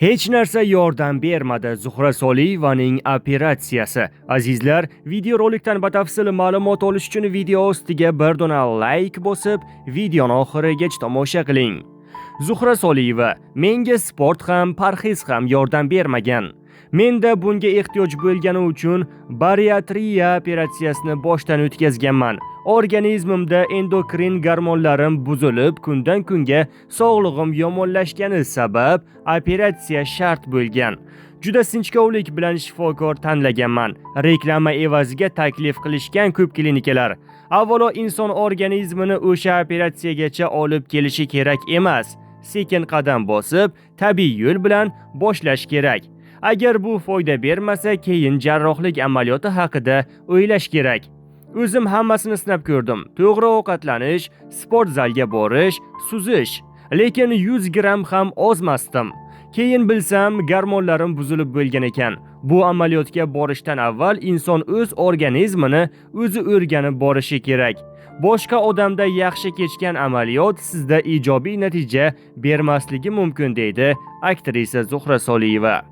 Hech narsa yordam bermadi. Zuhra Soliyevaning operatsiyasi. Azizlar, videorolikdan batafsil ma'lumot olish uchun video ostiga bir dona like bosib, videoni oxirigacha tomosha qiling. Zuhra Soliyeva: menga sport ham, parhez ham yordam bermagan. Menda bunga ehtiyoj bo'lgani uchun bariatriya operatsiyasini boshdan o'tkazganman. Organizmimda endokrin gormonlarim buzilib, kundan kunga sog'lig'im yomonlashgani sabab operatsiya shart bo'lgan. Juda sinchkovlik bilan shifokor tanlaganman. Reklama evaziga taklif qilishgan ko'p klinikalar. Avvalo inson organizmini o'sha operatsiyagacha olib kelishi kerak emas. Sekin qadam bosib, tabiiy yo'l bilan boshlash kerak. Agar bu foyda bermasa, keyin jarrohlik amaliyoti haqida o'ylash kerak. O'zim hammasini sinab ko'rdim. To'g'ri ovqatlanish, sport zalga borish, suzish. Lekin 100 gram ham ozmasdim. Keyin bilsam, gormonlarim buzilib bo'lgan ekan. Bu amaliyotga borishdan avval inson o'z organizmini o'zi o'rganib borishi kerak. Boshqa odamda yaxshi kechgan amaliyot sizda ijobiy natija bermasligi mumkin, deydi aktrisa Zuhra Soliyeva.